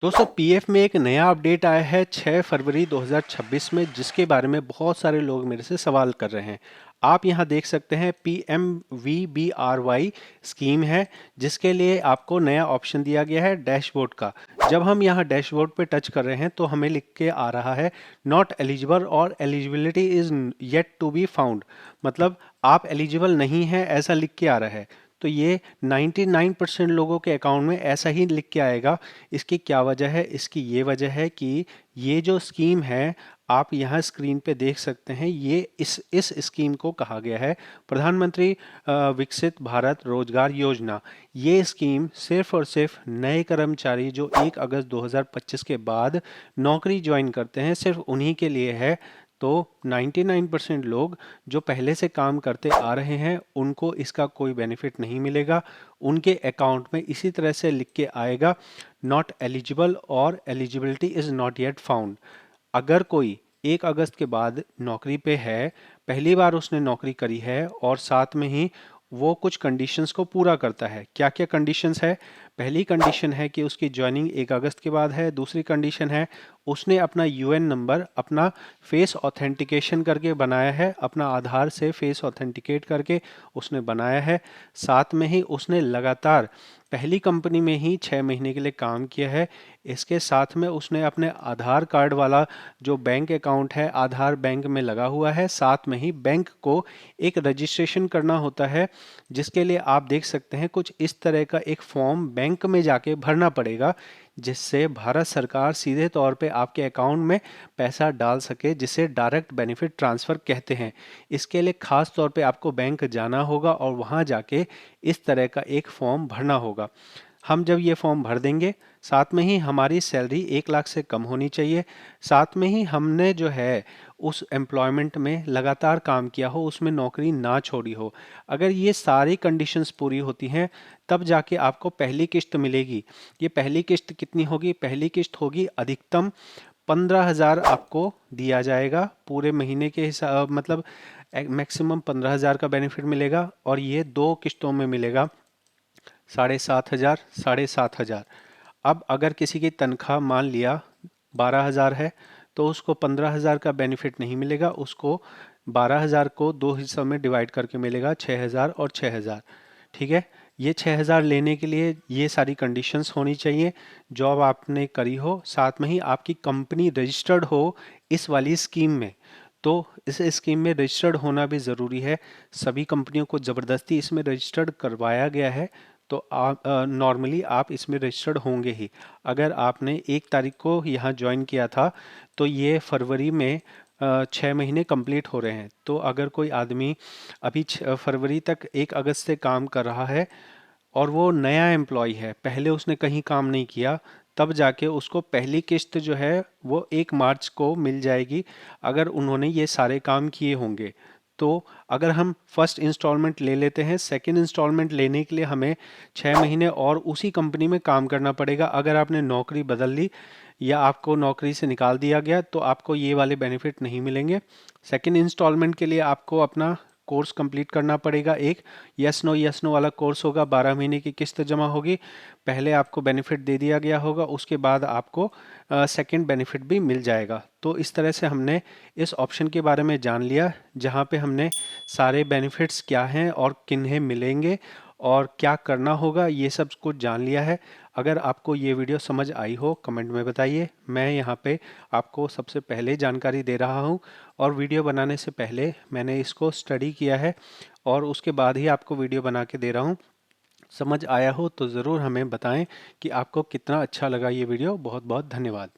दोस्तों पीएफ में एक नया अपडेट आया है 6 फरवरी 2026 में, जिसके बारे में बहुत सारे लोग मेरे से सवाल कर रहे हैं। आप यहां देख सकते हैं PMVBRY स्कीम है, जिसके लिए आपको नया ऑप्शन दिया गया है डैशबोर्ड का। जब हम यहां डैशबोर्ड पे टच कर रहे हैं तो हमें लिख के आ रहा है नॉट एलिजिबल और eligibility is yet to be found. मतलब आप एलिजिबल नहीं हैं ऐसा लिख के आ रहा है। तो ये 99% लोगों के अकाउंट में ऐसा ही लिख के आएगा। इसकी क्या वजह है? इसकी ये वजह है कि ये जो स्कीम है, आप यहाँ स्क्रीन पे देख सकते हैं, ये इस स्कीम को कहा गया है प्रधानमंत्री विकसित भारत रोजगार योजना। ये स्कीम सिर्फ और सिर्फ नए कर्मचारी जो 1 अगस्त 2025 के बाद नौकरी ज्वाइन करते हैं, सिर्फ उन्हीं के लिए है। तो 99% लोग जो पहले से काम करते आ रहे हैं उनको इसका कोई बेनिफिट नहीं मिलेगा। उनके अकाउंट में इसी तरह से लिख के आएगा नॉट एलिजिबल और eligibility is not yet found. अगर कोई 1 अगस्त के बाद नौकरी पे है, पहली बार उसने नौकरी करी है और साथ में ही वो कुछ कंडीशंस को पूरा करता है। क्या क्या कंडीशंस है? पहली कंडीशन है कि उसकी ज्वाइनिंग 1 अगस्त के बाद है। दूसरी कंडीशन है उसने अपना यूएन नंबर अपना फेस ऑथेंटिकेशन करके बनाया है, अपना आधार से फेस ऑथेंटिकेट करके उसने बनाया है। साथ में ही उसने लगातार पहली कंपनी में ही 6 महीने के लिए काम किया है। इसके साथ में उसने अपने आधार कार्ड वाला जो बैंक अकाउंट है, आधार बैंक में लगा हुआ है। साथ में ही बैंक को एक रजिस्ट्रेशन करना होता है, जिसके लिए आप देख सकते हैं कुछ इस तरह का एक फॉर्म बैंक में जाके भरना पड़ेगा, जिससे भारत सरकार सीधे तौर पे आपके अकाउंट में पैसा डाल सके, जिसे डायरेक्ट बेनिफिट ट्रांसफ़र कहते हैं। इसके लिए खास तौर पे आपको बैंक जाना होगा और वहाँ जाके इस तरह का एक फॉर्म भरना होगा। हम जब ये फॉर्म भर देंगे, साथ में ही हमारी सैलरी 1 लाख से कम होनी चाहिए। साथ में ही हमने जो है उस एम्प्लॉयमेंट में लगातार काम किया हो, उसमें नौकरी ना छोड़ी हो। अगर ये सारी कंडीशंस पूरी होती हैं, तब जाके आपको पहली किस्त मिलेगी। ये पहली किस्त कितनी होगी? पहली किस्त होगी अधिकतम 15,000 आपको दिया जाएगा पूरे महीने के हिसाब, मतलब मैक्सिमम 15,000 का बेनिफिट मिलेगा और ये 2 किस्तों में मिलेगा। 7,500 7,500। अब अगर किसी की तनख्वाह मान लिया 12,000 है, तो उसको 15,000 का बेनिफिट नहीं मिलेगा, उसको 12,000 को 2 हिस्सों में डिवाइड करके मिलेगा, 6,000 और 6,000। ठीक है। ये 6,000 लेने के लिए ये सारी कंडीशंस होनी चाहिए। जॉब आपने करी हो, साथ में ही आपकी कंपनी रजिस्टर्ड हो इस वाली स्कीम में। तो इस स्कीम में रजिस्टर्ड होना भी ज़रूरी है। सभी कंपनियों को ज़बरदस्ती इसमें रजिस्टर्ड करवाया गया है। तो आप नॉर्मली आप इसमें रजिस्टर्ड होंगे ही। अगर आपने 1 तारीख को यहाँ ज्वाइन किया था, तो ये फरवरी में 6 महीने कंप्लीट हो रहे हैं। तो अगर कोई आदमी अभी फरवरी तक 1 अगस्त से काम कर रहा है और वो नया एम्प्लॉय है, पहले उसने कहीं काम नहीं किया, तब जाके उसको पहली किस्त जो है वो 1 मार्च को मिल जाएगी, अगर उन्होंने ये सारे काम किए होंगे। तो अगर हम फर्स्ट इंस्टॉलमेंट ले लेते हैं, सेकंड इंस्टॉलमेंट लेने के लिए हमें 6 महीने और उसी कंपनी में काम करना पड़ेगा। अगर आपने नौकरी बदल ली या आपको नौकरी से निकाल दिया गया, तो आपको ये वाले बेनिफिट नहीं मिलेंगे। सेकंड इंस्टॉलमेंट के लिए आपको अपना कोर्स कंप्लीट करना पड़ेगा। एक यस नो वाला कोर्स होगा, 12 महीने की किस्त जमा होगी। पहले आपको बेनिफिट दे दिया गया होगा, उसके बाद आपको सेकंड बेनिफिट भी मिल जाएगा। तो इस तरह से हमने इस ऑप्शन के बारे में जान लिया, जहाँ पे हमने सारे बेनिफिट्स क्या हैं और किन्हें मिलेंगे और क्या करना होगा, ये सब कुछ जान लिया है। अगर आपको ये वीडियो समझ आई हो, कमेंट में बताइए। मैं यहाँ पे आपको सबसे पहले जानकारी दे रहा हूँ और वीडियो बनाने से पहले मैंने इसको स्टडी किया है और उसके बाद ही आपको वीडियो बना के दे रहा हूँ। समझ आया हो तो ज़रूर हमें बताएं कि आपको कितना अच्छा लगा ये वीडियो। बहुत बहुत धन्यवाद।